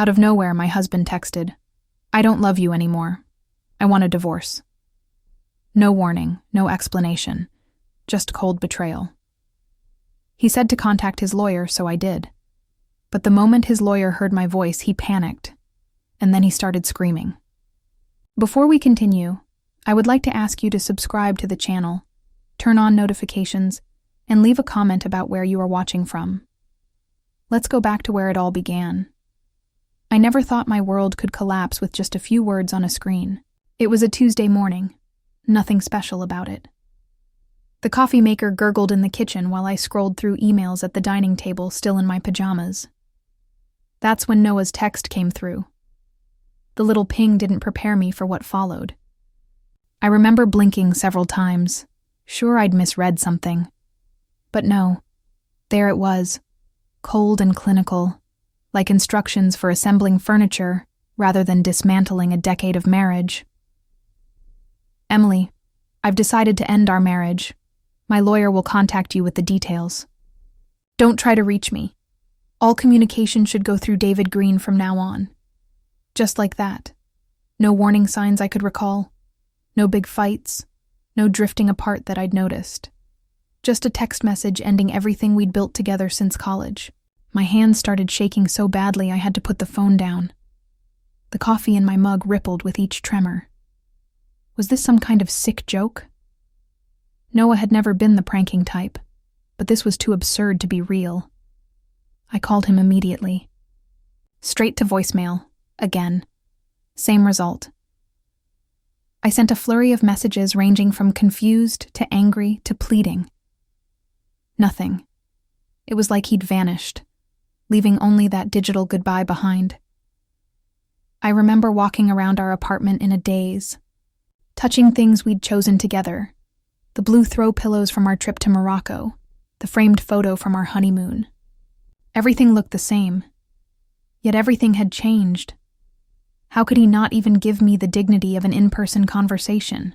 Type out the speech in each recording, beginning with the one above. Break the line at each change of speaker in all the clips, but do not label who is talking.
Out of nowhere, my husband texted, "I don't love you anymore. I want a divorce." No warning, no explanation, just cold betrayal. He said to contact his lawyer, so I did. But the moment his lawyer heard my voice, he panicked, and then he started screaming. Before we continue, I would like to ask you to subscribe to the channel, turn on notifications, and leave a comment about where you are watching from. Let's go back to where it all began. I never thought my world could collapse with just a few words on a screen. It was a Tuesday morning. Nothing special about it. The coffee maker gurgled in the kitchen while I scrolled through emails at the dining table, still in my pajamas. That's when Noah's text came through. The little ping didn't prepare me for what followed. I remember blinking several times, sure I'd misread something. But no, there it was, cold and clinical, like instructions for assembling furniture rather than dismantling a decade of marriage. "Emily, I've decided to end our marriage. My lawyer will contact you with the details. Don't try to reach me. All communication should go through David Green from now on." Just like that. No warning signs I could recall. No big fights. No drifting apart that I'd noticed. Just a text message ending everything we'd built together since college. My hands started shaking so badly I had to put the phone down. The coffee in my mug rippled with each tremor. Was this some kind of sick joke? Noah had never been the pranking type, but this was too absurd to be real. I called him immediately. Straight to voicemail, again. Same result. I sent a flurry of messages ranging from confused to angry to pleading. Nothing. It was like he'd vanished, leaving only that digital goodbye behind. I remember walking around our apartment in a daze, touching things we'd chosen together, the blue throw pillows from our trip to Morocco, the framed photo from our honeymoon. Everything looked the same, yet everything had changed. How could he not even give me the dignity of an in-person conversation?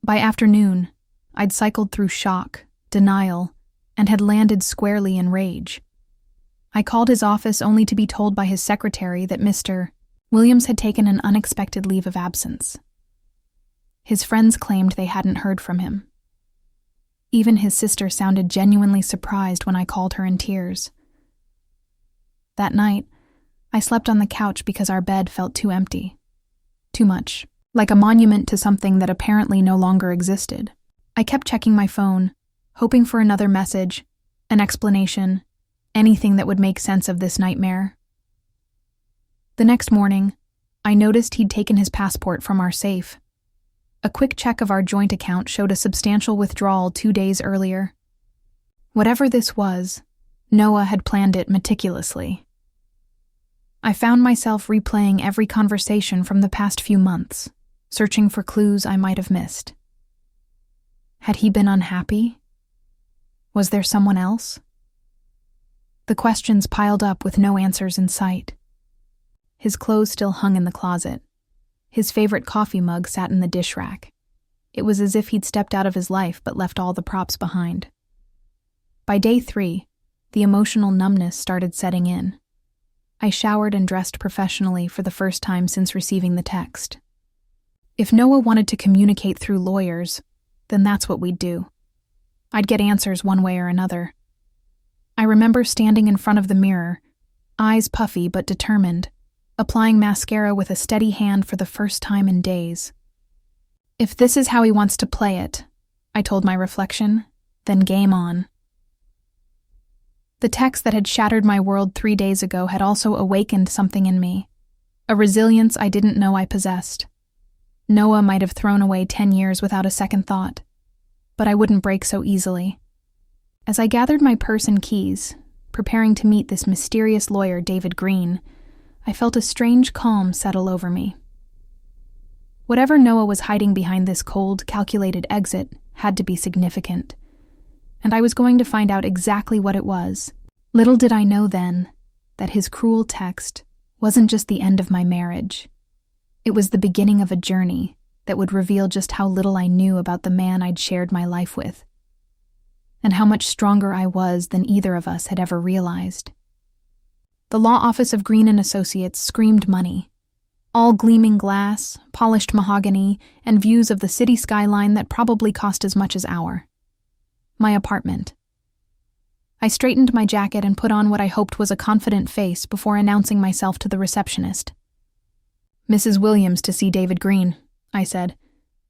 By afternoon, I'd cycled through shock, denial, and had landed squarely in rage. I called his office only to be told by his secretary that Mr. Williams had taken an unexpected leave of absence. His friends claimed they hadn't heard from him. Even his sister sounded genuinely surprised when I called her in tears. That night, I slept on the couch because our bed felt too empty. Too much, like a monument to something that apparently no longer existed. I kept checking my phone, hoping for another message, an explanation, anything that would make sense of this nightmare. The next morning, I noticed he'd taken his passport from our safe. A quick check of our joint account showed a substantial withdrawal 2 days earlier. Whatever this was, Noah had planned it meticulously. I found myself replaying every conversation from the past few months, searching for clues I might have missed. Had he been unhappy? Was there someone else? The questions piled up with no answers in sight. His clothes still hung in the closet. His favorite coffee mug sat in the dish rack. It was as if he'd stepped out of his life but left all the props behind. By day 3, the emotional numbness started setting in. I showered and dressed professionally for the first time since receiving the text. If Noah wanted to communicate through lawyers, then that's what we'd do. I'd get answers one way or another. I remember standing in front of the mirror, eyes puffy but determined, applying mascara with a steady hand for the first time in days. If this is how he wants to play it, I told my reflection, then game on. The text that had shattered my world 3 days ago had also awakened something in me, a resilience I didn't know I possessed. Noah might have thrown away 10 years without a second thought, but I wouldn't break so easily. As I gathered my purse and keys, preparing to meet this mysterious lawyer, David Green, I felt a strange calm settle over me. Whatever Noah was hiding behind this cold, calculated exit had to be significant, and I was going to find out exactly what it was. Little did I know then that his cruel text wasn't just the end of my marriage. It was the beginning of a journey that would reveal just how little I knew about the man I'd shared my life with, and how much stronger I was than either of us had ever realized. The law office of Green & Associates screamed money. All gleaming glass, polished mahogany, and views of the city skyline that probably cost as much as our. My apartment. I straightened my jacket and put on what I hoped was a confident face before announcing myself to the receptionist. "Mrs. Williams to see David Green," I said,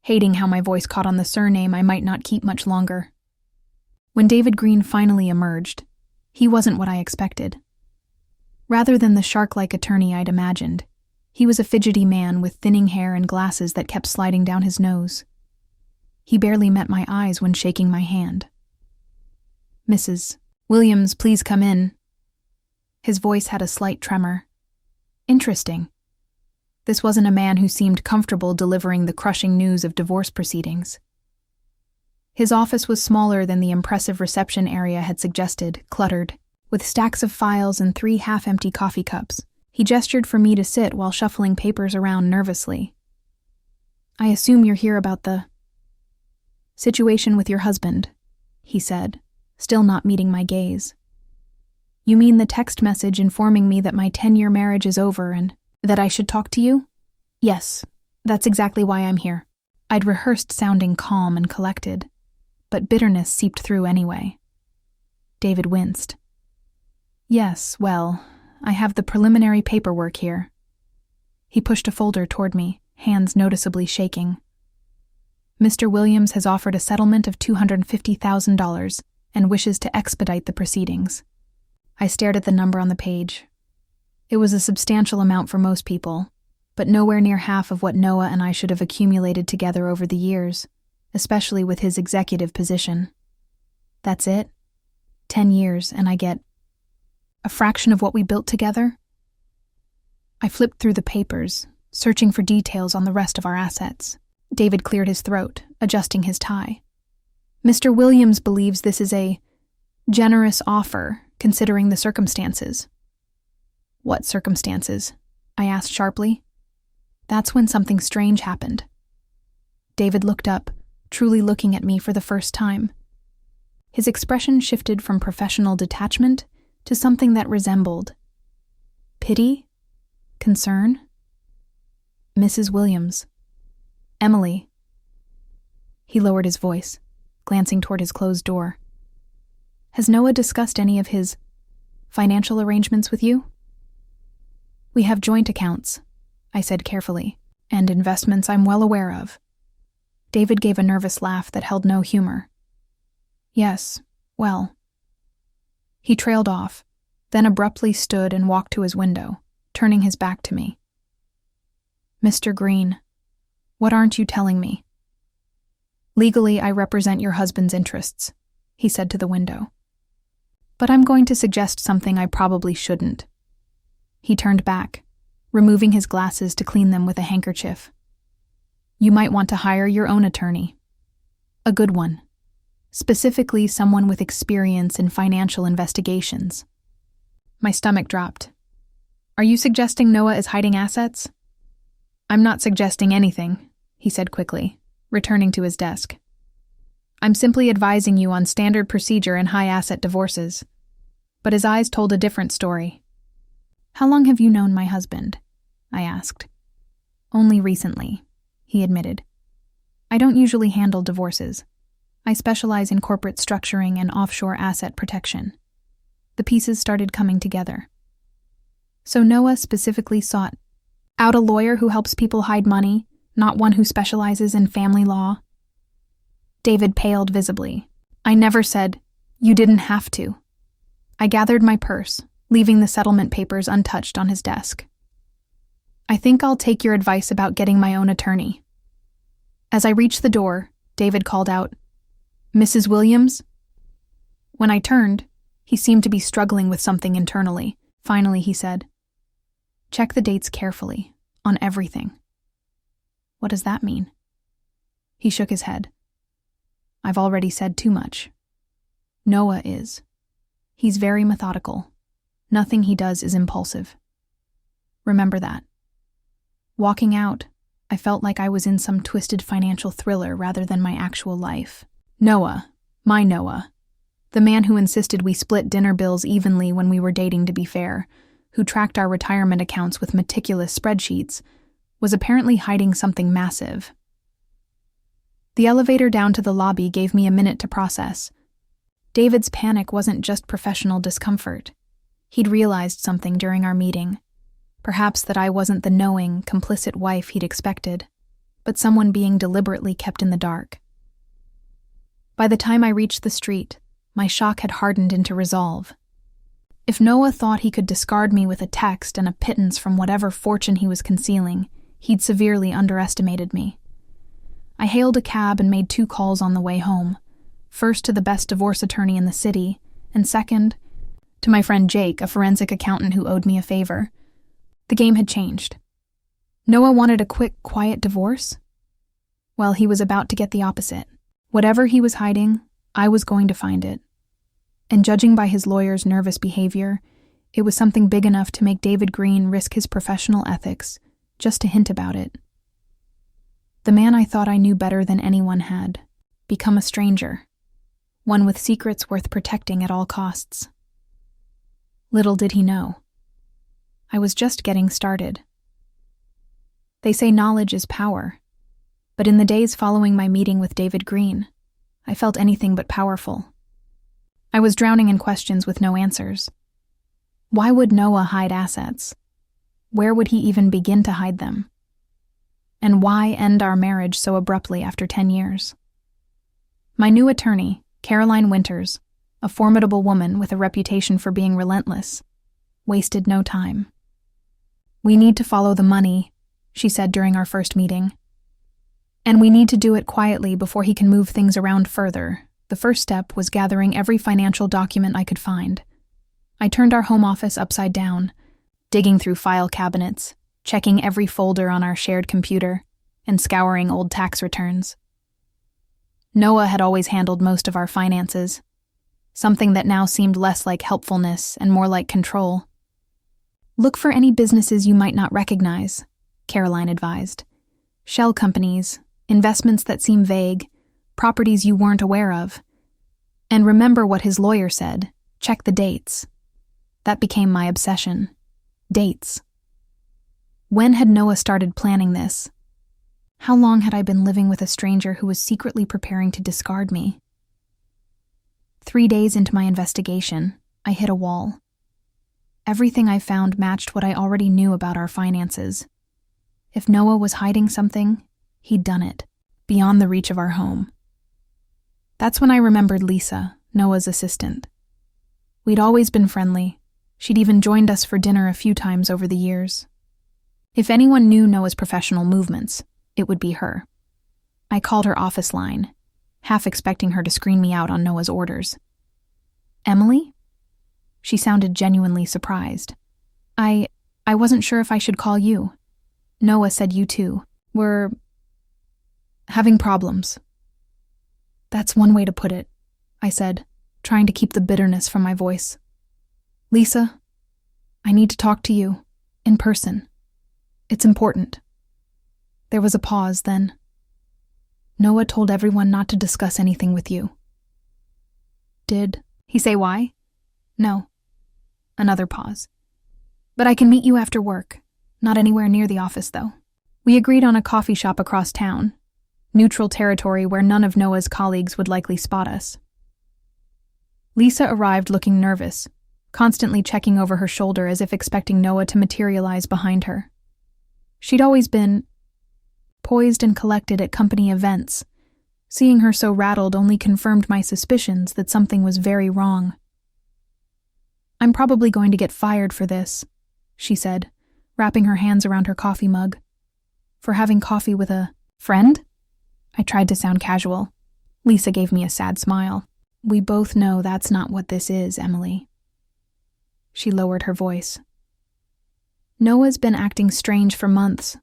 hating how my voice caught on the surname I might not keep much longer. When David Green finally emerged, he wasn't what I expected. Rather than the shark-like attorney I'd imagined, he was a fidgety man with thinning hair and glasses that kept sliding down his nose. He barely met my eyes when shaking my hand. "Mrs. Williams, please come in." His voice had a slight tremor. Interesting. This wasn't a man who seemed comfortable delivering the crushing news of divorce proceedings. His office was smaller than the impressive reception area had suggested, cluttered, with stacks of files and 3 half-empty coffee cups. He gestured for me to sit while shuffling papers around nervously. "I assume you're here about the situation with your husband," he said, still not meeting my gaze. "You mean the text message informing me that my 10-year marriage is over and that I should talk to you?" "Yes, that's exactly why I'm here." I'd rehearsed sounding calm and collected, but bitterness seeped through anyway. David winced. "Yes, well, I have the preliminary paperwork here." He pushed a folder toward me, hands noticeably shaking. "Mr. Williams has offered a settlement of $250,000 and wishes to expedite the proceedings." I stared at the number on the page. It was a substantial amount for most people, but nowhere near half of what Noah and I should have accumulated together over the years, especially with his executive position. That's it? 10 years, and I get a fraction of what we built together? I flipped through the papers, searching for details on the rest of our assets. David cleared his throat, adjusting his tie. "Mr. Williams believes this is a generous offer, considering the circumstances." "What circumstances?" I asked sharply. That's when something strange happened. David looked up, truly looking at me for the first time. His expression shifted from professional detachment to something that resembled pity, concern. "Mrs. Williams. Emily." He lowered his voice, glancing toward his closed door. "Has Noah discussed any of his financial arrangements with you?" "We have joint accounts," I said carefully, "and investments I'm well aware of." David gave a nervous laugh that held no humor. "Yes, well." He trailed off, then abruptly stood and walked to his window, turning his back to me. "Mr. Green, what aren't you telling me?" "Legally, I represent your husband's interests," he said to the window. "But I'm going to suggest something I probably shouldn't." He turned back, removing his glasses to clean them with a handkerchief. "You might want to hire your own attorney. A good one. Specifically someone with experience in financial investigations." My stomach dropped. "Are you suggesting Noah is hiding assets?" "I'm not suggesting anything," he said quickly, returning to his desk. "I'm simply advising you on standard procedure in high-asset divorces." But his eyes told a different story. "How long have you known my husband?" I asked. "Only recently," he admitted. "I don't usually handle divorces. I specialize in corporate structuring and offshore asset protection." The pieces started coming together. So Noah specifically sought out a lawyer who helps people hide money, not one who specializes in family law. David paled visibly. "I never said, you didn't have to." I gathered my purse, leaving the settlement papers untouched on his desk. "I think I'll take your advice about getting my own attorney." As I reached the door, David called out, "Mrs. Williams?" When I turned, he seemed to be struggling with something internally. Finally, he said, "Check the dates carefully, on everything." "What does that mean?" He shook his head. "I've already said too much. Noah is. He's very methodical. Nothing he does is impulsive. Remember that." Walking out, I felt like I was in some twisted financial thriller rather than my actual life. Noah, my Noah, the man who insisted we split dinner bills evenly when we were dating to be fair, who tracked our retirement accounts with meticulous spreadsheets, was apparently hiding something massive. The elevator down to the lobby gave me a minute to process. David's panic wasn't just professional discomfort. He'd realized something during our meeting. Perhaps that I wasn't the knowing, complicit wife he'd expected, but someone being deliberately kept in the dark. By the time I reached the street, my shock had hardened into resolve. If Noah thought he could discard me with a text and a pittance from whatever fortune he was concealing, he'd severely underestimated me. I hailed a cab and made 2 calls on the way home. First to the best divorce attorney in the city, and second, to my friend Jake, a forensic accountant who owed me a favor. The game had changed. Noah wanted a quick, quiet divorce? Well, he was about to get the opposite. Whatever he was hiding, I was going to find it. And judging by his lawyer's nervous behavior, it was something big enough to make David Green risk his professional ethics just to hint about it. The man I thought I knew better than anyone had become a stranger, one with secrets worth protecting at all costs. Little did he know, I was just getting started. They say knowledge is power, but in the days following my meeting with David Green, I felt anything but powerful. I was drowning in questions with no answers. Why would Noah hide assets? Where would he even begin to hide them? And why end our marriage so abruptly after 10 years? My new attorney, Caroline Winters, a formidable woman with a reputation for being relentless, wasted no time. "We need to follow the money," she said during our first meeting. "And we need to do it quietly before he can move things around further." The first step was gathering every financial document I could find. I turned our home office upside down, digging through file cabinets, checking every folder on our shared computer, and scouring old tax returns. Noah had always handled most of our finances, something that now seemed less like helpfulness and more like control. "Look for any businesses you might not recognize," Caroline advised. "Shell companies, investments that seem vague, properties you weren't aware of. And remember what his lawyer said, check the dates." That became my obsession. Dates. When had Noah started planning this? How long had I been living with a stranger who was secretly preparing to discard me? 3 days into my investigation, I hit a wall. Everything I found matched what I already knew about our finances. If Noah was hiding something, he'd done it, beyond the reach of our home. That's when I remembered Lisa, Noah's assistant. We'd always been friendly. She'd even joined us for dinner a few times over the years. If anyone knew Noah's professional movements, it would be her. I called her office line, half expecting her to screen me out on Noah's orders. "Emily?" She sounded genuinely surprised. I wasn't sure if I should call you. Noah said you two were having problems." "That's one way to put it," I said, trying to keep the bitterness from my voice. "Lisa, I need to talk to you, in person. It's important." There was a pause, then. "Noah told everyone not to discuss anything with you." "Did he say why?" "No." Another pause. "But I can meet you after work. Not anywhere near the office, though." We agreed on a coffee shop across town, neutral territory where none of Noah's colleagues would likely spot us. Lisa arrived looking nervous, constantly checking over her shoulder as if expecting Noah to materialize behind her. She'd always been poised and collected at company events. Seeing her so rattled only confirmed my suspicions that something was very wrong. "I'm probably going to get fired for this," she said, wrapping her hands around her coffee mug. "For having coffee with a friend?" I tried to sound casual. Lisa gave me a sad smile. "We both know that's not what this is, Emily." She lowered her voice. "Noah's been acting strange for months.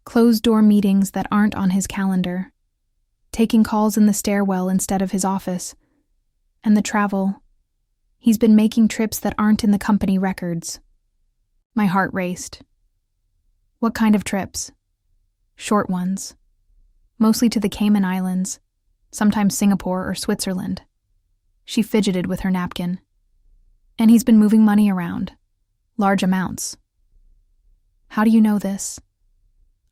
Closed-door meetings that aren't on his calendar. Taking calls in the stairwell instead of his office. And the travel. He's been making trips that aren't in the company records." My heart raced. "What kind of trips?" "Short ones. Mostly to the Cayman Islands, sometimes Singapore or Switzerland." She fidgeted with her napkin. "And he's been moving money around. Large amounts. How do you know this?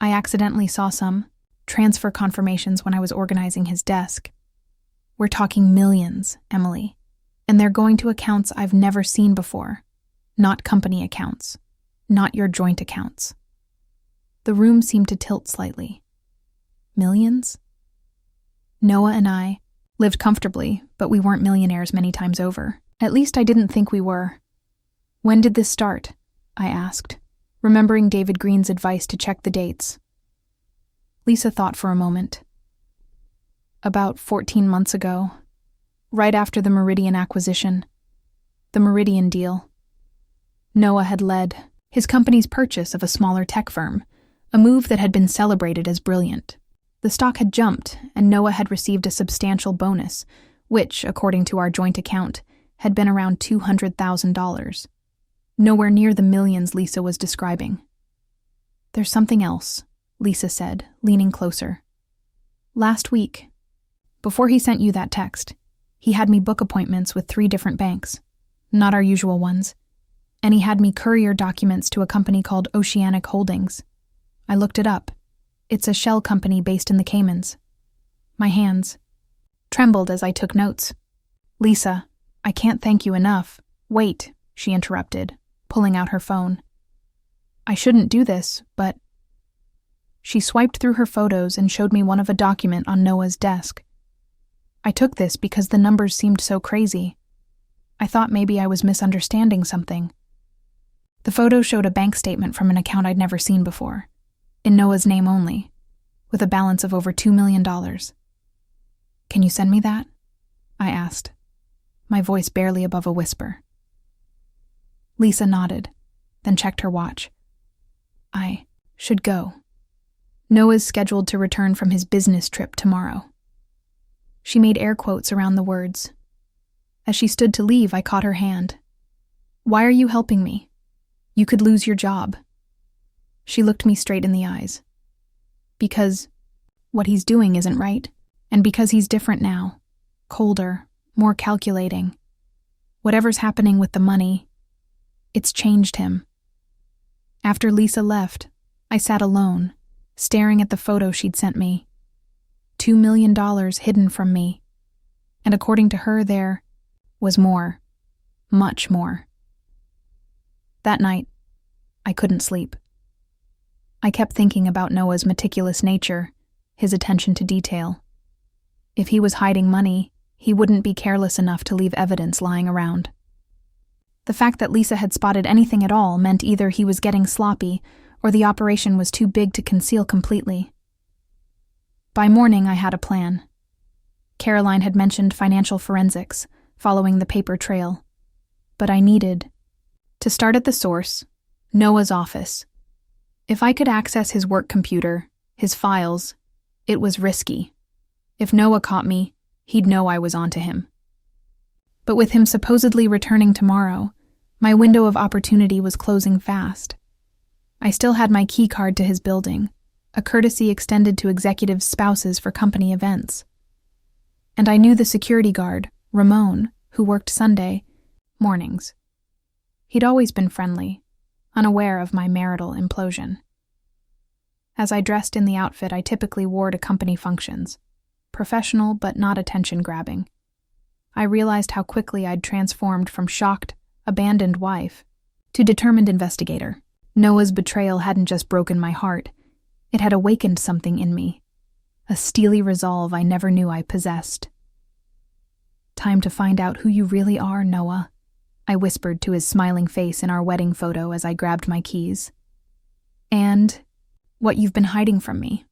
I accidentally saw some transfer confirmations when I was organizing his desk. We're talking millions, Emily, and they're going to accounts I've never seen before, not company accounts, not your joint accounts. The room seemed to tilt slightly. Millions? Noah and I lived comfortably, but we weren't millionaires many times over. At least I didn't think we were. When did this start? I asked, remembering David Green's advice to check the dates. Lisa thought for a moment. About 14 months ago, right after the Meridian acquisition, the Meridian deal. Noah had led his company's purchase of a smaller tech firm, a move that had been celebrated as brilliant. The stock had jumped, and Noah had received a substantial bonus, which, according to our joint account, had been around $200,000. Nowhere near the millions Lisa was describing. There's something else, Lisa said, leaning closer. Last week, before he sent you that text, he had me book appointments with 3 different banks, not our usual ones, and he had me courier documents to a company called Oceanic Holdings. I looked it up. It's a shell company based in the Caymans. My hands trembled as I took notes. Lisa, I can't thank you enough. Wait, she interrupted, pulling out her phone. I shouldn't do this, but... She swiped through her photos and showed me one of a document on Noah's desk. I took this because the numbers seemed so crazy. I thought maybe I was misunderstanding something. The photo showed a bank statement from an account I'd never seen before, in Noah's name only, with a balance of over $2 million. Can you send me that? I asked, my voice barely above a whisper. Lisa nodded, then checked her watch. I should go. Noah's scheduled to return from his business trip tomorrow. She made air quotes around the words. As she stood to leave, I caught her hand. Why are you helping me? You could lose your job. She looked me straight in the eyes. Because what he's doing isn't right, and because he's different now, colder, more calculating. Whatever's happening with the money, it's changed him. After Lisa left, I sat alone, staring at the photo she'd sent me. $2 million hidden from me. And according to her, there was more. Much more. That night, I couldn't sleep. I kept thinking about Noah's meticulous nature, his attention to detail. If he was hiding money, he wouldn't be careless enough to leave evidence lying around. The fact that Lisa had spotted anything at all meant either he was getting sloppy or the operation was too big to conceal completely. By morning, I had a plan. Caroline had mentioned financial forensics, following the paper trail. But I needed to start at the source, Noah's office. If I could access his work computer, his files, it was risky. If Noah caught me, he'd know I was onto him. But with him supposedly returning tomorrow, my window of opportunity was closing fast. I still had my key card to his building, a courtesy extended to executives' spouses for company events. And I knew the security guard, Ramon, who worked Sunday mornings. He'd always been friendly, unaware of my marital implosion. As I dressed in the outfit I typically wore to company functions, professional but not attention-grabbing, I realized how quickly I'd transformed from shocked, abandoned wife to determined investigator. Noah's betrayal hadn't just broken my heart, it had awakened something in me, a steely resolve I never knew I possessed. Time to find out who you really are, Noah, I whispered to his smiling face in our wedding photo as I grabbed my keys. And what you've been hiding from me.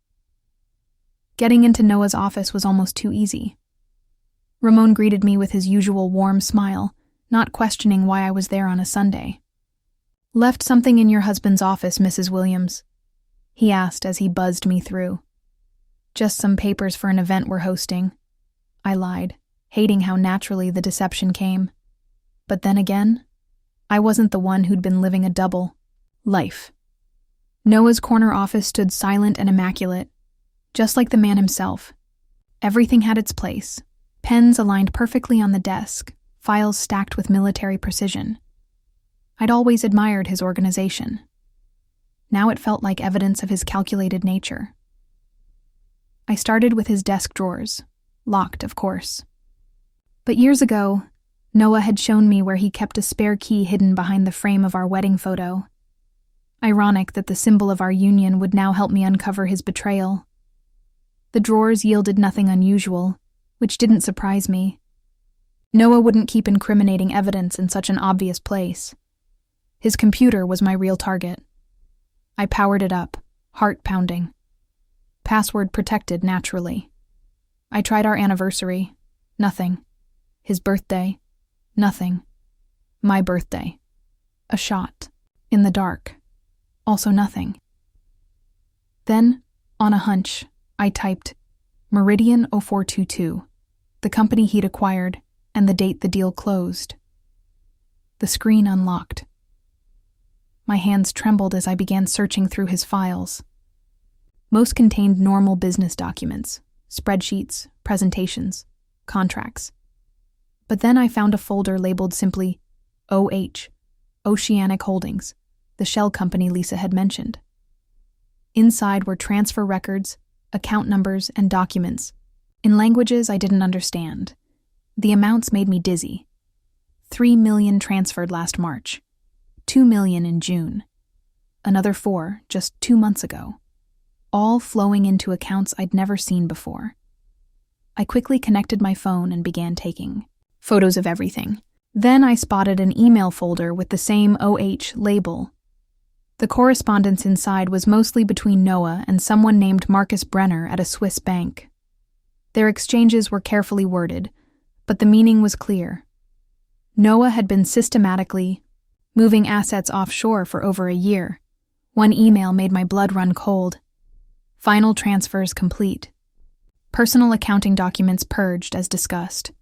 Getting into Noah's office was almost too easy. Ramon greeted me with his usual warm smile, not questioning why I was there on a Sunday. Left something in your husband's office, Mrs. Williams? He asked as he buzzed me through. Just some papers for an event we're hosting. I lied, hating how naturally the deception came. But then again, I wasn't the one who'd been living a double life. Noah's corner office stood silent and immaculate, just like the man himself. Everything had its place. Pens aligned perfectly on the desk, files stacked with military precision. I'd always admired his organization. Now it felt like evidence of his calculated nature. I started with his desk drawers, locked, of course. But years ago, Noah had shown me where he kept a spare key hidden behind the frame of our wedding photo. Ironic that the symbol of our union would now help me uncover his betrayal. The drawers yielded nothing unusual, which didn't surprise me. Noah wouldn't keep incriminating evidence in such an obvious place. His computer was my real target. I powered it up, heart pounding. Password protected, naturally. I tried our anniversary. Nothing. His birthday. Nothing. My birthday. A shot. In the dark. Also nothing. Then, on a hunch, I typed Meridian 0422, the company he'd acquired, and the date the deal closed. The screen unlocked. My hands trembled as I began searching through his files. Most contained normal business documents, spreadsheets, presentations, contracts. But then I found a folder labeled simply OH, Oceanic Holdings, the shell company Lisa had mentioned. Inside were transfer records, account numbers, and documents, in languages I didn't understand. The amounts made me dizzy. 3 million transferred last March, 2 million in June, another 4 just 2 months ago, all flowing into accounts I'd never seen before. I quickly connected my phone and began taking photos of everything. Then I spotted an email folder with the same OH label. The correspondence inside was mostly between Noah and someone named Marcus Brenner at a Swiss bank. Their exchanges were carefully worded, but the meaning was clear. Noah had been systematically moving assets offshore for over a year. One email made my blood run cold. Final transfers complete. Personal accounting documents purged as discussed.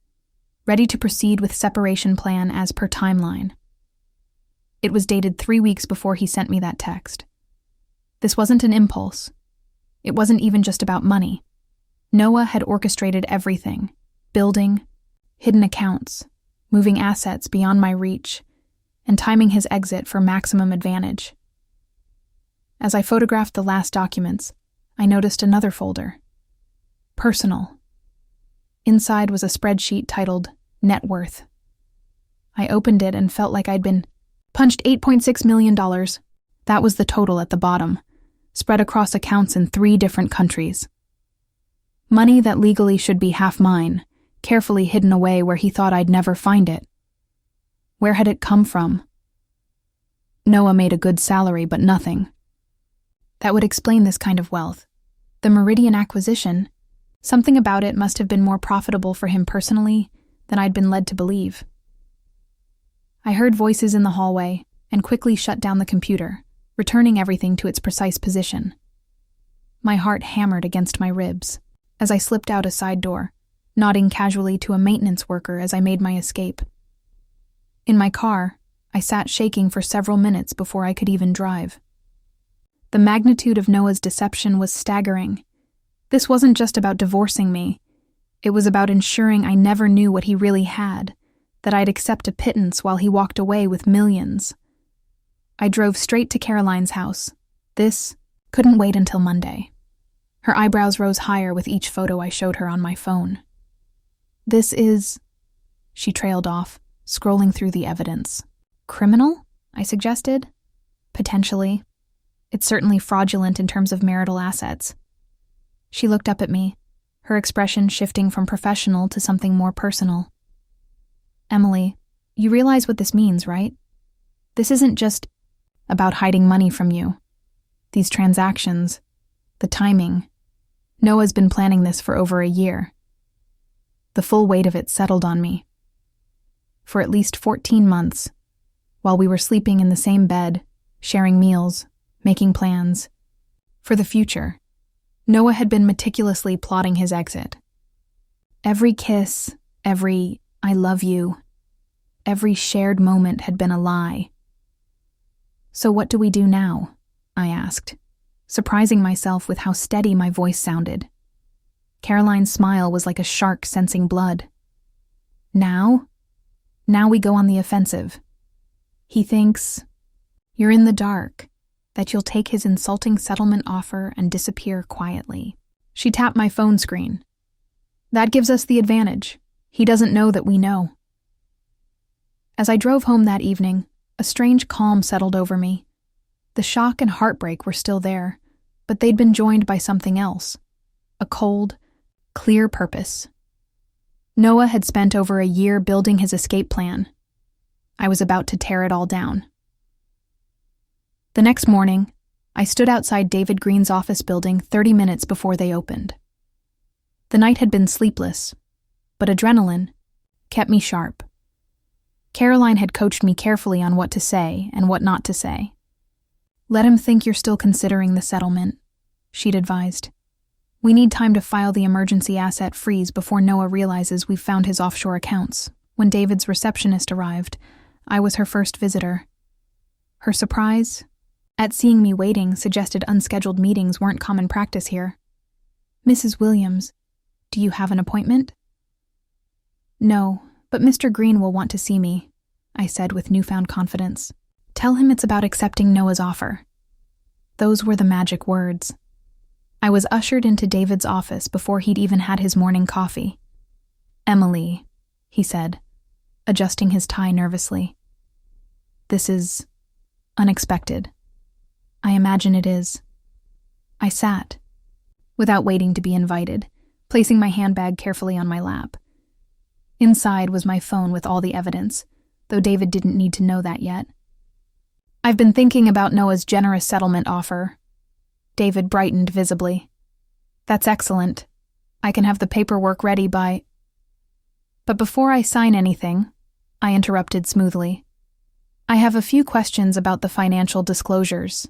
Ready to proceed with separation plan as per timeline. It was dated 3 weeks before he sent me that text. This wasn't an impulse. It wasn't even just about money. Noah had orchestrated everything. Building, hidden accounts, moving assets beyond my reach, and timing his exit for maximum advantage. As I photographed the last documents, I noticed another folder. Personal. Inside was a spreadsheet titled Net Worth. I opened it and felt like I'd been punched $8.6 million. That was the total at the bottom, spread across accounts in 3 different countries. Money that legally should be half mine, carefully hidden away where he thought I'd never find it. Where had it come from? Noah made a good salary, but nothing. That would explain this kind of wealth. The Meridian acquisition, something about it must have been more profitable for him personally than I'd been led to believe. I heard voices in the hallway and quickly shut down the computer, returning everything to its precise position. My heart hammered against my ribs as I slipped out a side door, nodding casually to a maintenance worker as I made my escape. In my car, I sat shaking for several minutes before I could even drive. The magnitude of Noah's deception was staggering. This wasn't just about divorcing me. It was about ensuring I never knew what he really had, that I'd accept a pittance while he walked away with millions. I drove straight to Caroline's house. This couldn't wait until Monday. Her eyebrows rose higher with each photo I showed her on my phone. This is... She trailed off, scrolling through the evidence. Criminal? I suggested. Potentially. It's certainly fraudulent in terms of marital assets. She looked up at me, her expression shifting from professional to something more personal. Emily, you realize what this means, right? This isn't just about hiding money from you. These transactions, the timing. Noah's been planning this for over a year. The full weight of it settled on me. For at least 14 months, while we were sleeping in the same bed, sharing meals, making plans. For the future, Noah had been meticulously plotting his exit. Every kiss, every "I love you," every shared moment had been a lie. So what do we do now? I asked, surprising myself with how steady my voice sounded. Caroline's smile was like a shark sensing blood. Now? Now we go on the offensive. He thinks you're in the dark, that you'll take his insulting settlement offer and disappear quietly. She tapped my phone screen. That gives us the advantage. He doesn't know that we know. As I drove home that evening, a strange calm settled over me. The shock and heartbreak were still there, but they'd been joined by something else. A cold, clear purpose. Noah had spent over a year building his escape plan. I was about to tear it all down. The next morning, I stood outside David Green's office building 30 minutes before they opened. The night had been sleepless, but adrenaline kept me sharp. Caroline had coached me carefully on what to say and what not to say. Let him think you're still considering the settlement, she'd advised. We need time to file the emergency asset freeze before Noah realizes we've found his offshore accounts. When David's receptionist arrived, I was her first visitor. Her surprise at seeing me waiting suggested unscheduled meetings weren't common practice here. Mrs. Williams, do you have an appointment? No, but Mr. Green will want to see me, I said with newfound confidence. Tell him it's about accepting Noah's offer. Those were the magic words. I was ushered into David's office before he'd even had his morning coffee. Emily, he said, adjusting his tie nervously. This is unexpected. I imagine it is. I sat, without waiting to be invited, placing my handbag carefully on my lap. Inside was my phone with all the evidence, though David didn't need to know that yet. I've been thinking about Noah's generous settlement offer. David brightened visibly. That's excellent. I can have the paperwork ready by... But before I sign anything, I interrupted smoothly. I have a few questions about the financial disclosures.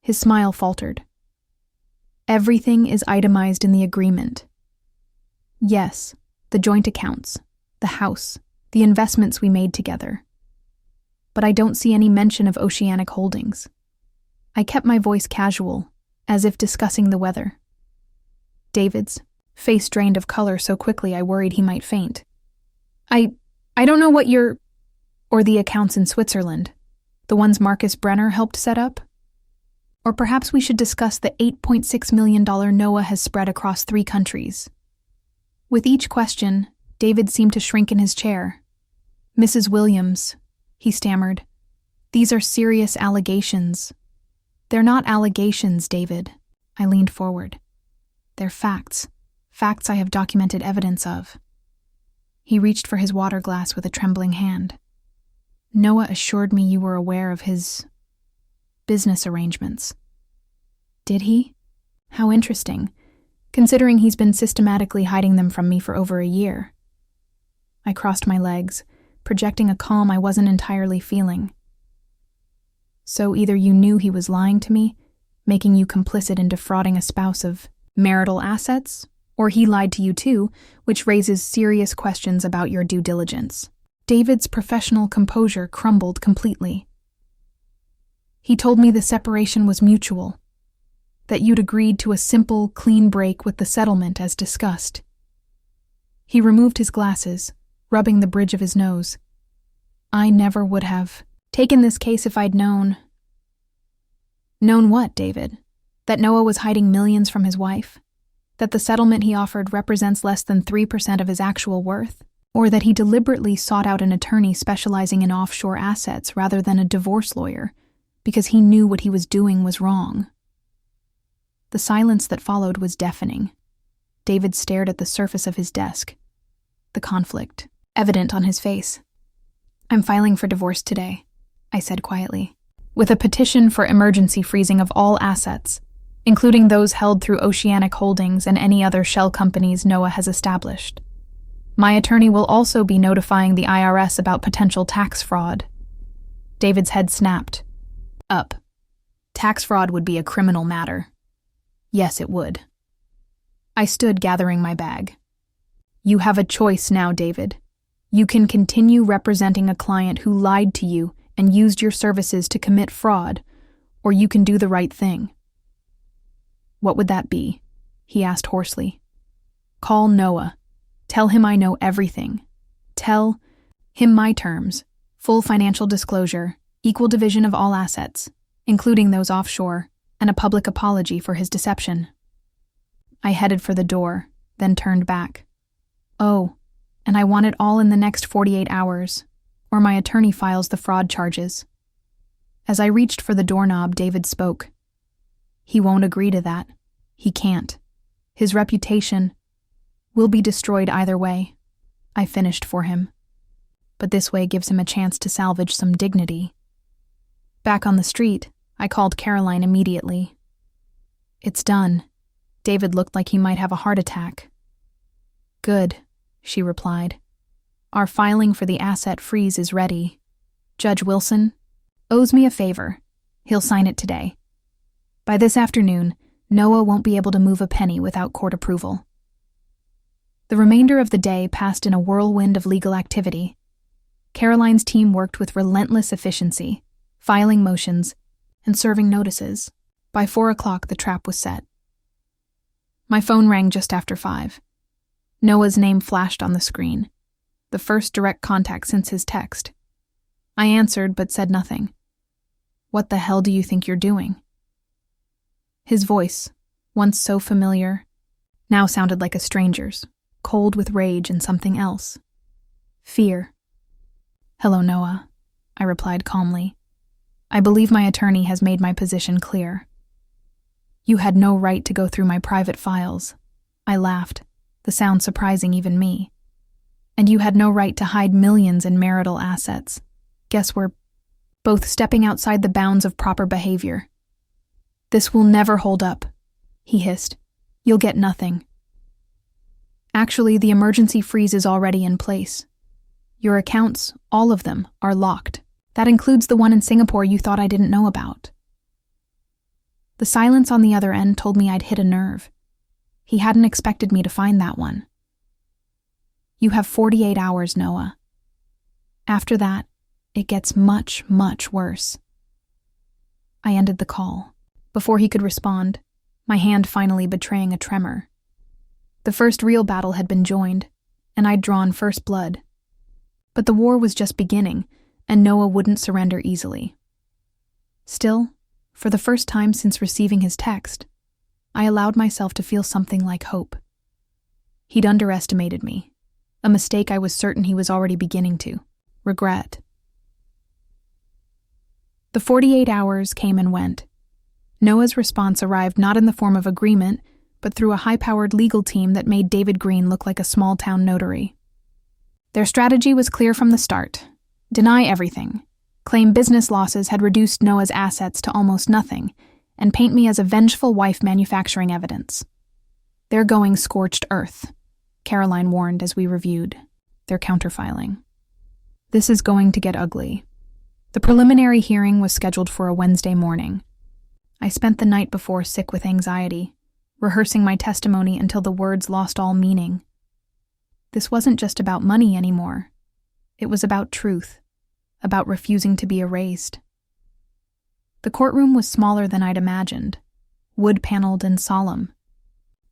His smile faltered. Everything is itemized in the agreement. Yes, the joint accounts, the house, the investments we made together. But I don't see any mention of Oceanic Holdings. I kept my voice casual, as if discussing the weather. David's face drained of color so quickly I worried he might faint. I don't know what you're... Or the accounts in Switzerland, the ones Marcus Brenner helped set up? Or perhaps we should discuss the $8.6 million Noah has spread across 3 countries. With each question, David seemed to shrink in his chair. Mrs. Williams, he stammered, these are serious allegations. They're not allegations, David. I leaned forward. They're facts. Facts I have documented evidence of. He reached for his water glass with a trembling hand. Noah assured me you were aware of his business arrangements. Did he? How interesting, considering he's been systematically hiding them from me for over a year. I crossed my legs, projecting a calm I wasn't entirely feeling. So either you knew he was lying to me, making you complicit in defrauding a spouse of marital assets, or he lied to you too, which raises serious questions about your due diligence. David's professional composure crumbled completely. He told me the separation was mutual, that you'd agreed to a simple, clean break with the settlement as discussed. He removed his glasses, rubbing the bridge of his nose. I never would have taken this case if I'd known. Known what, David? That Noah was hiding millions from his wife? That the settlement he offered represents less than 3% of his actual worth? Or that he deliberately sought out an attorney specializing in offshore assets rather than a divorce lawyer, because he knew what he was doing was wrong? The silence that followed was deafening. David stared at the surface of his desk, the conflict evident on his face. I'm filing for divorce today, I said quietly, with a petition for emergency freezing of all assets, including those held through Oceanic Holdings and any other shell companies Noah has established. My attorney will also be notifying the IRS about potential tax fraud. David's head snapped. Up. Tax fraud would be a criminal matter. Yes, it would. I stood gathering my bag. You have a choice now, David. You can continue representing a client who lied to you and used your services to commit fraud, or you can do the right thing. What would that be? He asked hoarsely. Call Noah. Tell him I know everything. Tell him my terms, Full financial disclosure, equal division of all assets, including those offshore, and a public apology for his deception. I headed for the door, then turned back. Oh, and I want it all in the next 48 hours, or my attorney files the fraud charges. As I reached for the doorknob, David spoke. He won't agree to that. He can't. His reputation will be destroyed either way. I finished for him. But this way gives him a chance to salvage some dignity. Back on the street, I called Caroline immediately. It's done. David looked like he might have a heart attack. Good, she replied. Our filing for the asset freeze is ready. Judge Wilson owes me a favor. He'll sign it today. By this afternoon, Noah won't be able to move a penny without court approval. The remainder of the day passed in a whirlwind of legal activity. Caroline's team worked with relentless efficiency, filing motions and serving notices. By 4 o'clock, the trap was set. My phone rang just after 5. Noah's name flashed on the screen, the first direct contact since his text. I answered but said nothing. What the hell do you think you're doing? His voice, once so familiar, now sounded like a stranger's, cold with rage and something else. Fear. Hello, Noah, I replied calmly. I believe my attorney has made my position clear. You had no right to go through my private files. I laughed, the sound surprising even me. And you had no right to hide millions in marital assets. Guess we're both stepping outside the bounds of proper behavior. This will never hold up, he hissed. You'll get nothing. Actually, the emergency freeze is already in place. Your accounts, all of them, are locked. That includes the one in Singapore you thought I didn't know about. The silence on the other end told me I'd hit a nerve. He hadn't expected me to find that one. You have 48 hours, Noah. After that, it gets much, much worse. I ended the call. Before he could respond, my hand finally betraying a tremor. The first real battle had been joined, and I'd drawn first blood. But the war was just beginning, and Noah wouldn't surrender easily. Still, for the first time since receiving his text, I allowed myself to feel something like hope. He'd underestimated me, a mistake I was certain he was already beginning to regret. The 48 hours came and went. Noah's response arrived not in the form of agreement, but through a high-powered legal team that made David Green look like a small-town notary. Their strategy was clear from the start. Deny everything, claim business losses had reduced Noah's assets to almost nothing, and paint me as a vengeful wife manufacturing evidence. They're going scorched earth, Caroline warned as we reviewed their counterfiling. This is going to get ugly. The preliminary hearing was scheduled for a Wednesday morning. I spent the night before sick with anxiety, rehearsing my testimony until the words lost all meaning. This wasn't just about money anymore. It was about truth, about refusing to be erased. The courtroom was smaller than I'd imagined, wood-paneled and solemn.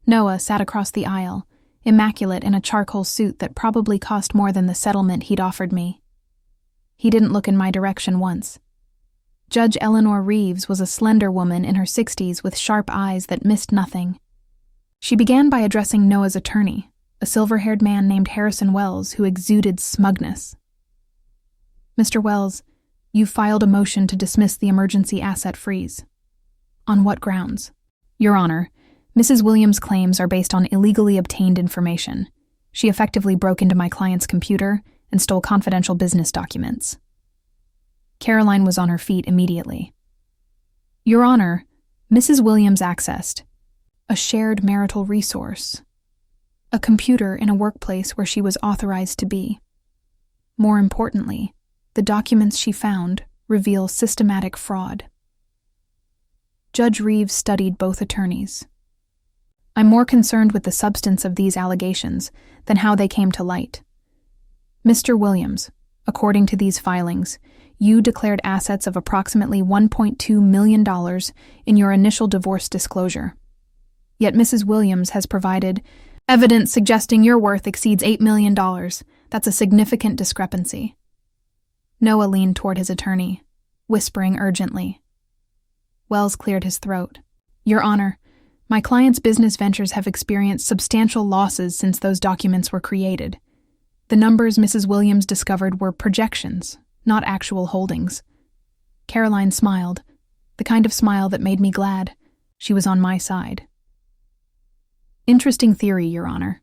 Noah sat across the aisle, immaculate in a charcoal suit that probably cost more than the settlement he'd offered me. He didn't look in my direction once. Judge Eleanor Reeves was a slender woman in her 60s with sharp eyes that missed nothing. She began by addressing Noah's attorney, a silver-haired man named Harrison Wells who exuded smugness. Mr. Wells, you filed a motion to dismiss the emergency asset freeze. On what grounds? Your Honor, Mrs. Williams' claims are based on illegally obtained information. She effectively broke into my client's computer and stole confidential business documents. Caroline was on her feet immediately. Your Honor, Mrs. Williams accessed a shared marital resource, a computer in a workplace where she was authorized to be. More importantly, the documents she found reveal systematic fraud. Judge Reeves studied both attorneys. I'm more concerned with the substance of these allegations than how they came to light. Mr. Williams, according to these filings, you declared assets of approximately $1.2 million in your initial divorce disclosure. Yet Mrs. Williams has provided evidence suggesting your worth exceeds $8 million. That's a significant discrepancy. Noah leaned toward his attorney, whispering urgently. Wells cleared his throat. Your Honor, my client's business ventures have experienced substantial losses since those documents were created. The numbers Mrs. Williams discovered were projections, not actual holdings. Caroline smiled, the kind of smile that made me glad. She was on my side. Interesting theory, Your Honor.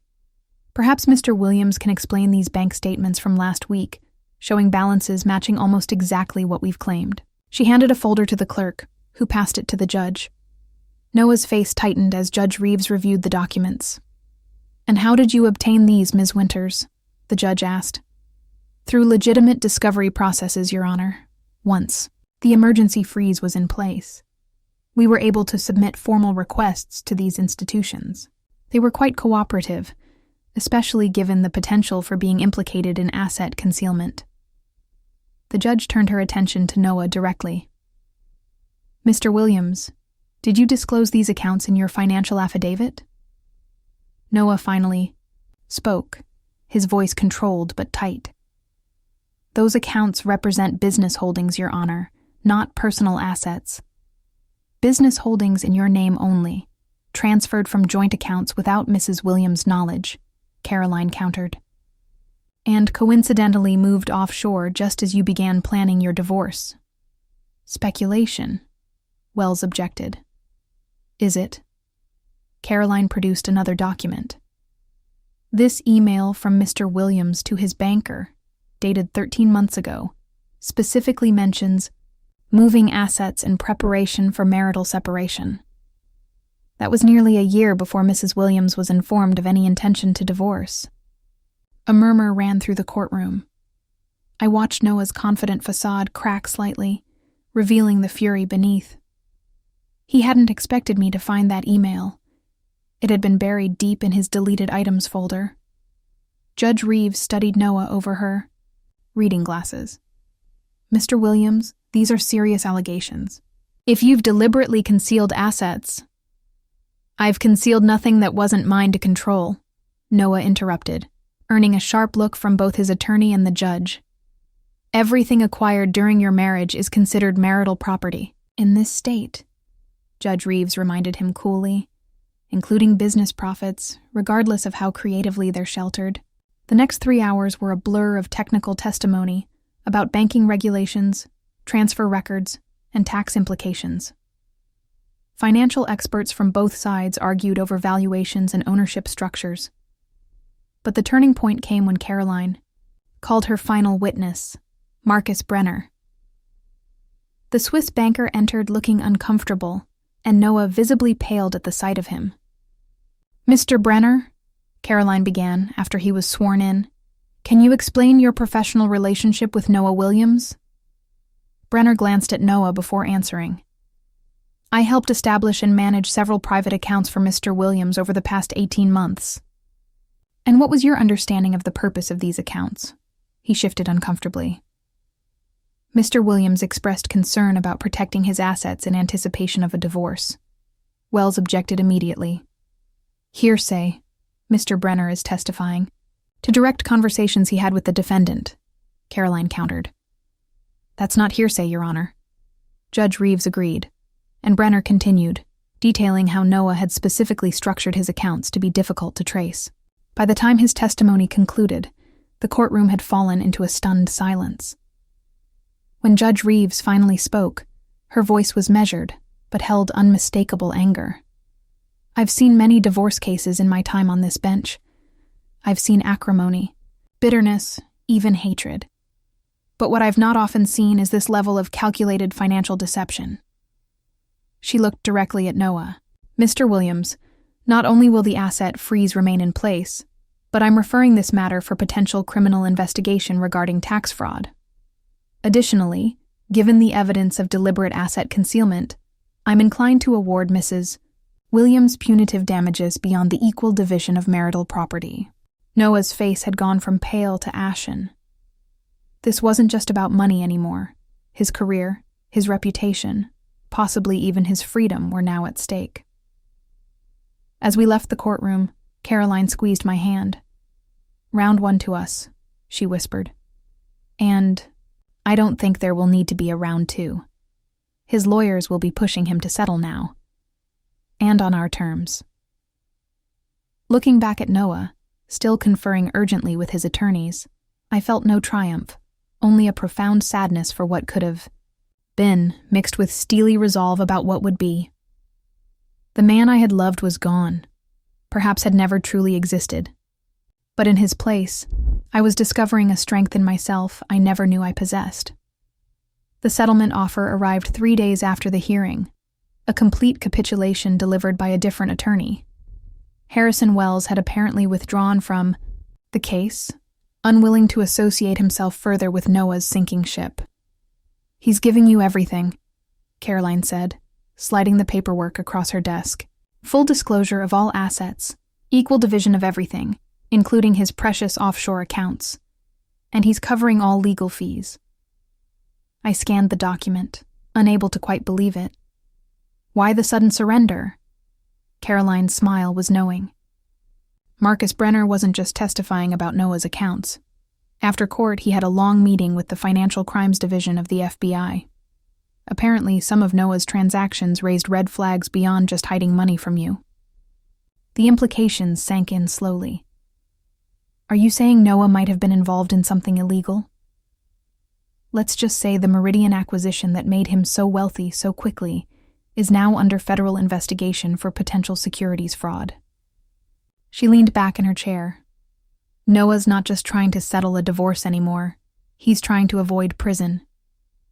Perhaps Mr. Williams can explain these bank statements from last week, showing balances matching almost exactly what we've claimed. She handed a folder to the clerk, who passed it to the judge. Noah's face tightened as Judge Reeves reviewed the documents. And how did you obtain these, Ms. Winters? The judge asked. Through legitimate discovery processes, Your Honor. Once the emergency freeze was in place, we were able to submit formal requests to these institutions. They were quite cooperative, especially given the potential for being implicated in asset concealment. The judge turned her attention to Noah directly. Mr. Williams, did you disclose these accounts in your financial affidavit? Noah finally spoke, his voice controlled but tight. Those accounts represent business holdings, Your Honor, not personal assets. Business holdings in your name only, transferred from joint accounts without Mrs. Williams' knowledge, Caroline countered. And coincidentally moved offshore just as you began planning your divorce. Speculation, Wells objected. Is it? Caroline produced another document. This email from Mr. Williams to his banker, dated 13 months ago, specifically mentions moving assets in preparation for marital separation. That was nearly a year before Mrs. Williams was informed of any intention to divorce. A murmur ran through the courtroom. I watched Noah's confident facade crack slightly, revealing the fury beneath. He hadn't expected me to find that email. It had been buried deep in his deleted items folder. Judge Reeves studied Noah over her reading glasses. Mr. Williams, these are serious allegations. If you've deliberately concealed assets— I've concealed nothing that wasn't mine to control, Noah interrupted, earning a sharp look from both his attorney and the judge. Everything acquired during your marriage is considered marital property. In this state, Judge Reeves reminded him coolly, including business profits, regardless of how creatively they're sheltered. The next 3 hours were a blur of technical testimony about banking regulations, transfer records, and tax implications. Financial experts from both sides argued over valuations and ownership structures. But the turning point came when Caroline called her final witness, Marcus Brenner. The Swiss banker entered looking uncomfortable, and Noah visibly paled at the sight of him. Mr. Brenner, Caroline began after he was sworn in, can you explain your professional relationship with Noah Williams? Brenner glanced at Noah before answering. I helped establish and manage several private accounts for Mr. Williams over the past 18 months. And what was your understanding of the purpose of these accounts? He shifted uncomfortably. Mr. Williams expressed concern about protecting his assets in anticipation of a divorce. Wells objected immediately. Hearsay, Mr. Brenner is testifying, to direct conversations he had with the defendant, Caroline countered. That's not hearsay, Your Honor. Judge Reeves agreed, and Brenner continued, detailing how Noah had specifically structured his accounts to be difficult to trace. By the time his testimony concluded, the courtroom had fallen into a stunned silence. When Judge Reeves finally spoke, her voice was measured, but held unmistakable anger. I've seen many divorce cases in my time on this bench. I've seen acrimony, bitterness, even hatred. But what I've not often seen is this level of calculated financial deception. She looked directly at Noah. Mr. Williams, not only will the asset freeze remain in place, but I'm referring this matter for potential criminal investigation regarding tax fraud. Additionally, given the evidence of deliberate asset concealment, I'm inclined to award Mrs. Williams punitive damages beyond the equal division of marital property. Noah's face had gone from pale to ashen. This wasn't just about money anymore. His career, his reputation, possibly even his freedom were now at stake. As we left the courtroom, Caroline squeezed my hand. Round one to us, she whispered. And I don't think there will need to be a round 2. His lawyers will be pushing him to settle now. And on our terms. Looking back at Noah, still conferring urgently with his attorneys, I felt no triumph, only a profound sadness for what could have been, mixed with steely resolve about what would be. The man I had loved was gone, perhaps had never truly existed. But in his place, I was discovering a strength in myself I never knew I possessed. The settlement offer arrived 3 days after the hearing, a complete capitulation delivered by a different attorney. Harrison Wells had apparently withdrawn from the case, unwilling to associate himself further with Noah's sinking ship. "He's giving you everything," Caroline said, sliding the paperwork across her desk. "Full disclosure of all assets, equal division of everything, including his precious offshore accounts. And he's covering all legal fees." I scanned the document, unable to quite believe it. Why the sudden surrender? Caroline's smile was knowing. Marcus Brenner wasn't just testifying about Noah's accounts. After court, he had a long meeting with the Financial Crimes Division of the FBI. Apparently, some of Noah's transactions raised red flags beyond just hiding money from you. The implications sank in slowly. Are you saying Noah might have been involved in something illegal? Let's just say the Meridian acquisition that made him so wealthy so quickly is now under federal investigation for potential securities fraud. She leaned back in her chair. Noah's not just trying to settle a divorce anymore. He's trying to avoid prison.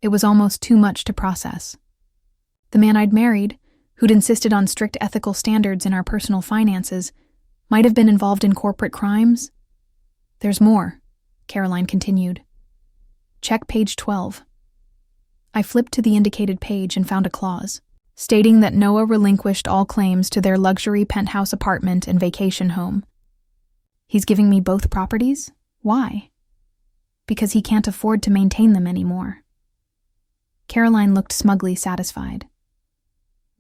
It was almost too much to process. The man I'd married, who'd insisted on strict ethical standards in our personal finances, might have been involved in corporate crimes? There's more, Caroline continued. Check page 12. I flipped to the indicated page and found a clause, stating that Noah relinquished all claims to their luxury penthouse apartment and vacation home. He's giving me both properties? Why? Because he can't afford to maintain them anymore. Caroline looked smugly satisfied.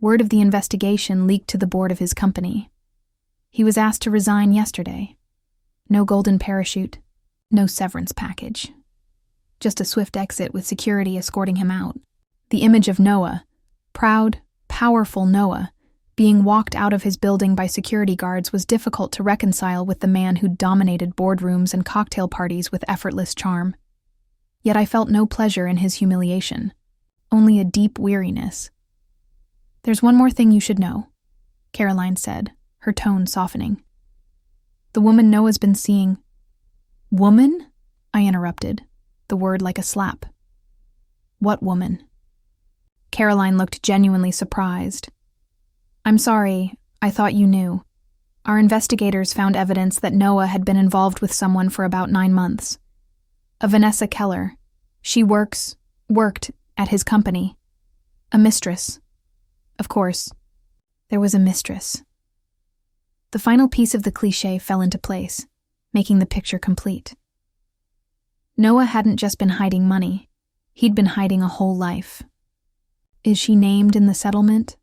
Word of the investigation leaked to the board of his company. He was asked to resign yesterday. No golden parachute, no severance package. Just a swift exit with security escorting him out. The image of Noah, proud, powerful Noah, being walked out of his building by security guards was difficult to reconcile with the man who dominated boardrooms and cocktail parties with effortless charm. Yet I felt no pleasure in his humiliation, only a deep weariness. There's one more thing you should know, Caroline said, her tone softening. The woman Noah's been seeing. Woman? I interrupted, the word like a slap. What woman? Caroline looked genuinely surprised. I'm sorry, I thought you knew. Our investigators found evidence that Noah had been involved with someone for about 9 months. A Vanessa Keller. She worked at his company. A mistress. Of course, there was a mistress. The final piece of the cliché fell into place, making the picture complete. Noah hadn't just been hiding money. He'd been hiding a whole life. Is she named in the settlement?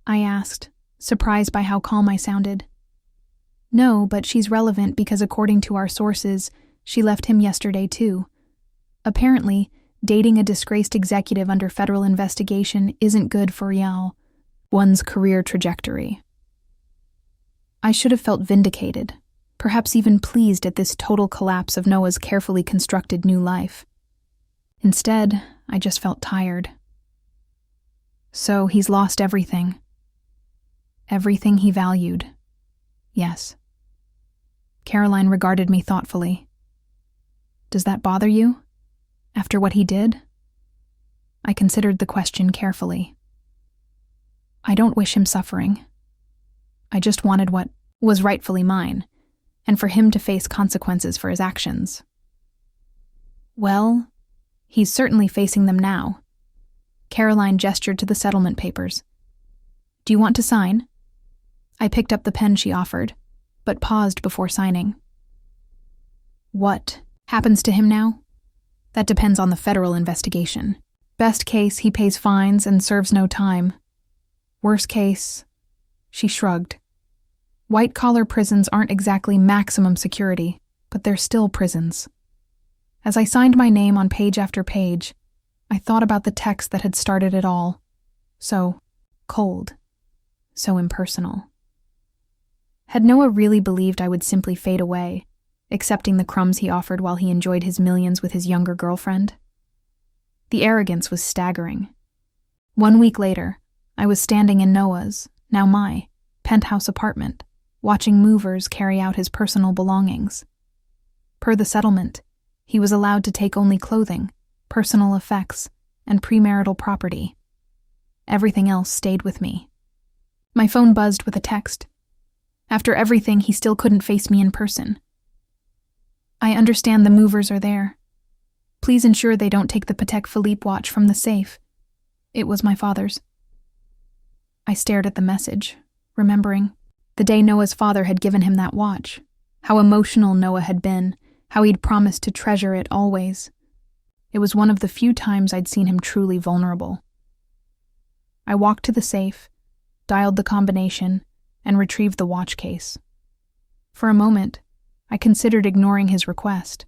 I asked, surprised by how calm I sounded. No, but she's relevant because according to our sources, she left him yesterday too. Apparently, dating a disgraced executive under federal investigation isn't good for one's career trajectory. I should have felt vindicated, perhaps even pleased at this total collapse of Noah's carefully constructed new life. Instead, I just felt tired. So he's lost everything. Everything he valued. Yes. Caroline regarded me thoughtfully. Does that bother you? After what he did? I considered the question carefully. I don't wish him suffering. I just wanted what was rightfully mine, and for him to face consequences for his actions. Well, he's certainly facing them now. Caroline gestured to the settlement papers. Do you want to sign? I picked up the pen she offered, but paused before signing. What happens to him now? That depends on the federal investigation. Best case, he pays fines and serves no time. Worst case, she shrugged. White-collar prisons aren't exactly maximum security, but they're still prisons. As I signed my name on page after page, I thought about the text that had started it all. So cold, so impersonal. Had Noah really believed I would simply fade away, accepting the crumbs he offered while he enjoyed his millions with his younger girlfriend? The arrogance was staggering. 1 week later, I was standing in Noah's, now my, penthouse apartment, watching movers carry out his personal belongings. Per the settlement, he was allowed to take only clothing, personal effects, and premarital property. Everything else stayed with me. My phone buzzed with a text. After everything, he still couldn't face me in person. I understand the movers are there. Please ensure they don't take the Patek Philippe watch from the safe. It was my father's. I stared at the message, remembering the day Noah's father had given him that watch, how emotional Noah had been, how he'd promised to treasure it always. It was one of the few times I'd seen him truly vulnerable. I walked to the safe, dialed the combination, and retrieved the watch case. For a moment, I considered ignoring his request,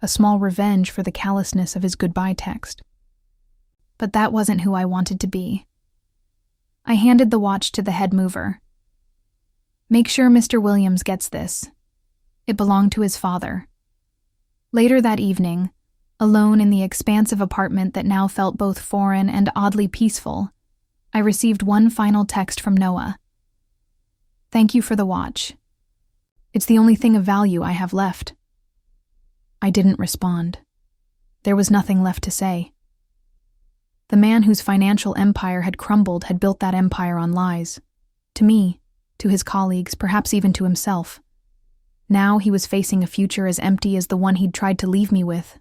a small revenge for the callousness of his goodbye text. But that wasn't who I wanted to be. I handed the watch to the head mover. Make sure Mr. Williams gets this. It belonged to his father. Later that evening, alone in the expansive apartment that now felt both foreign and oddly peaceful, I received one final text from Noah. Thank you for the watch. It's the only thing of value I have left. I didn't respond. There was nothing left to say. The man whose financial empire had crumbled had built that empire on lies. To me, to his colleagues, perhaps even to himself. Now he was facing a future as empty as the one he'd tried to leave me with.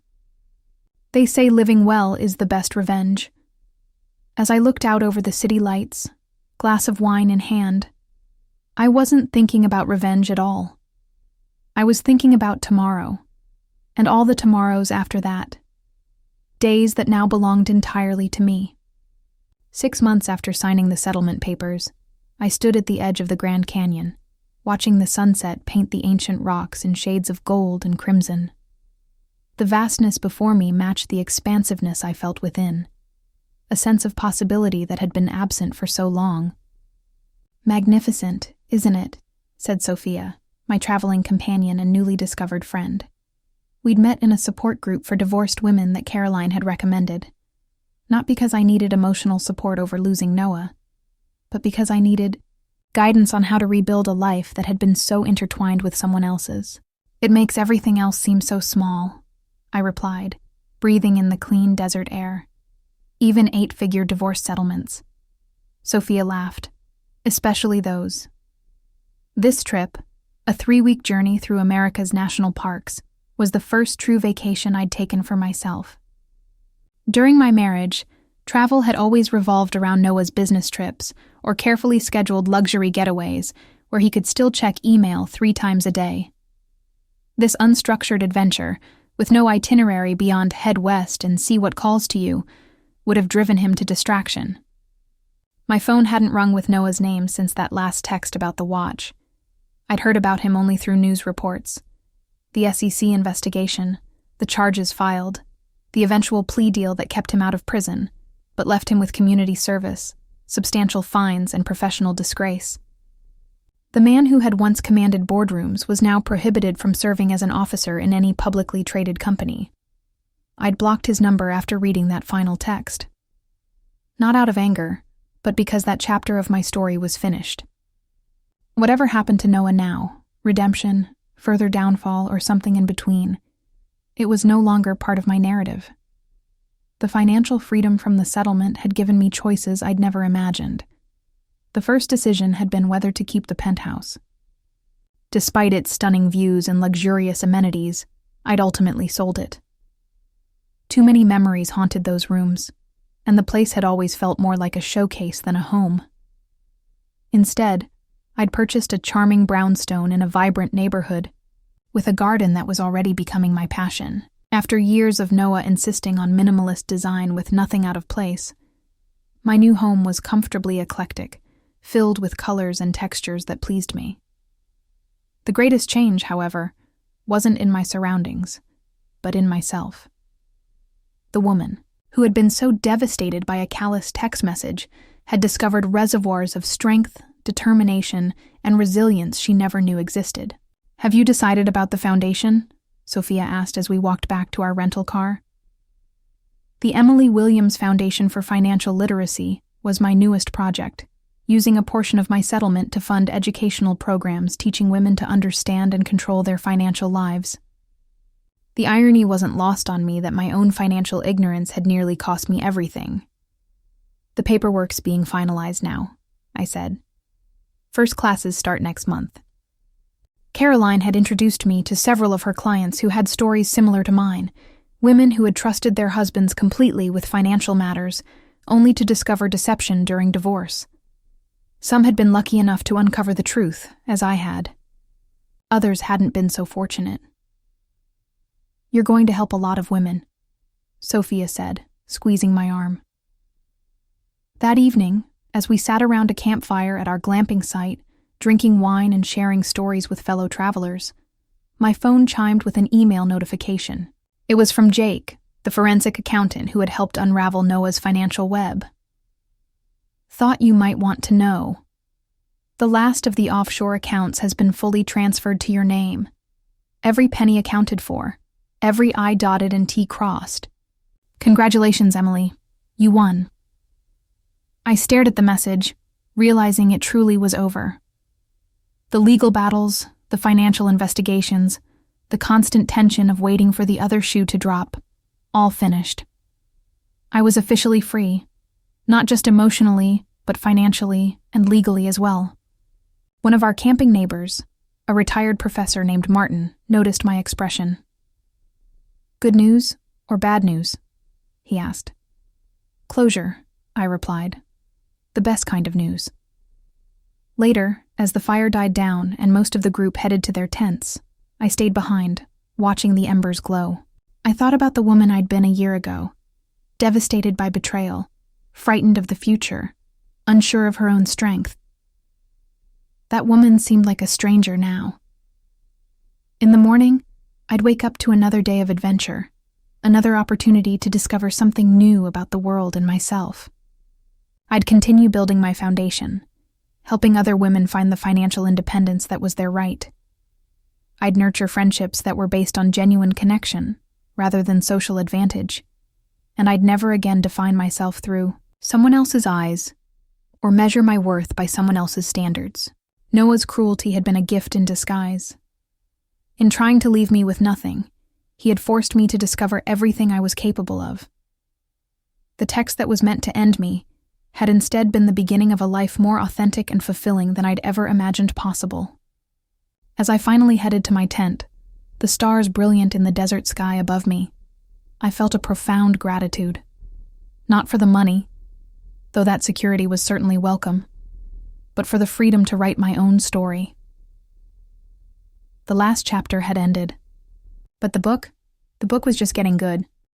They say living well is the best revenge. As I looked out over the city lights, glass of wine in hand, I wasn't thinking about revenge at all. I was thinking about tomorrow, and all the tomorrows after that. Days that now belonged entirely to me. 6 months after signing the settlement papers, I stood at the edge of the Grand Canyon, watching the sunset paint the ancient rocks in shades of gold and crimson. The vastness before me matched the expansiveness I felt within, a sense of possibility that had been absent for so long. Magnificent, isn't it? Said Sophia, my traveling companion and newly discovered friend. We'd met in a support group for divorced women that Caroline had recommended. Not because I needed emotional support over losing Noah, but because I needed guidance on how to rebuild a life that had been so intertwined with someone else's. It makes everything else seem so small, I replied, breathing in the clean desert air. Even 8-figure divorce settlements. Sophia laughed, especially those. This trip, a 3-week journey through America's national parks, was the first true vacation I'd taken for myself. During my marriage, travel had always revolved around Noah's business trips or carefully scheduled luxury getaways where he could still check email 3 times a day. This unstructured adventure, with no itinerary beyond head west and see what calls to you, would have driven him to distraction. My phone hadn't rung with Noah's name since that last text about the watch. I'd heard about him only through news reports. The SEC investigation, the charges filed, the eventual plea deal that kept him out of prison, but left him with community service, substantial fines, and professional disgrace. The man who had once commanded boardrooms was now prohibited from serving as an officer in any publicly traded company. I'd blocked his number after reading that final text. Not out of anger, but because that chapter of my story was finished. Whatever happened to Noah now, redemption, further downfall, or something in between, it was no longer part of my narrative. The financial freedom from the settlement had given me choices I'd never imagined. The first decision had been whether to keep the penthouse. Despite its stunning views and luxurious amenities, I'd ultimately sold it. Too many memories haunted those rooms, and the place had always felt more like a showcase than a home. Instead, I'd purchased a charming brownstone in a vibrant neighborhood, with a garden that was already becoming my passion. After years of Noah insisting on minimalist design with nothing out of place, my new home was comfortably eclectic, filled with colors and textures that pleased me. The greatest change, however, wasn't in my surroundings. but in myself. The woman, who had been so devastated by a callous text message, had discovered reservoirs of strength, determination, and resilience she never knew existed. "Have you decided about the foundation?" Sophia asked as we walked back to our rental car. The Emily Williams Foundation for Financial Literacy was my newest project, using a portion of my settlement to fund educational programs teaching women to understand and control their financial lives. The irony wasn't lost on me that my own financial ignorance had nearly cost me everything. "The paperwork's being finalized now," I said. "First classes start next month." Caroline had introduced me to several of her clients who had stories similar to mine, women who had trusted their husbands completely with financial matters, only to discover deception during divorce. Some had been lucky enough to uncover the truth, as I had. Others hadn't been so fortunate. "You're going to help a lot of women," Sophia said, squeezing my arm. That evening, as we sat around a campfire at our glamping site, drinking wine and sharing stories with fellow travelers, my phone chimed with an email notification. It was from Jake, the forensic accountant who had helped unravel Noah's financial web. "Thought you might want to know. The last of the offshore accounts has been fully transferred to your name. Every penny accounted for, every I dotted and T crossed. Congratulations, Emily. You won." I stared at the message, realizing it truly was over. The legal battles, the financial investigations, the constant tension of waiting for the other shoe to drop, all finished. I was officially free, not just emotionally, but financially and legally as well. One of our camping neighbors, a retired professor named Martin, noticed my expression. "Good news or bad news?" he asked. "Closure," I replied. "The best kind of news." Later, as the fire died down and most of the group headed to their tents, I stayed behind, watching the embers glow. I thought about the woman I'd been a year ago, devastated by betrayal, frightened of the future, unsure of her own strength. That woman seemed like a stranger now. In the morning, I'd wake up to another day of adventure, another opportunity to discover something new about the world and myself. I'd continue building my foundation, helping other women find the financial independence that was their right. I'd nurture friendships that were based on genuine connection, rather than social advantage, and I'd never again define myself through someone else's eyes or measure my worth by someone else's standards. Noah's cruelty had been a gift in disguise. In trying to leave me with nothing, he had forced me to discover everything I was capable of. The text that was meant to end me had instead been the beginning of a life more authentic and fulfilling than I'd ever imagined possible. As I finally headed to my tent, the stars brilliant in the desert sky above me, I felt a profound gratitude. Not for the money, though that security was certainly welcome, but for the freedom to write my own story. The last chapter had ended. But the book was just getting good.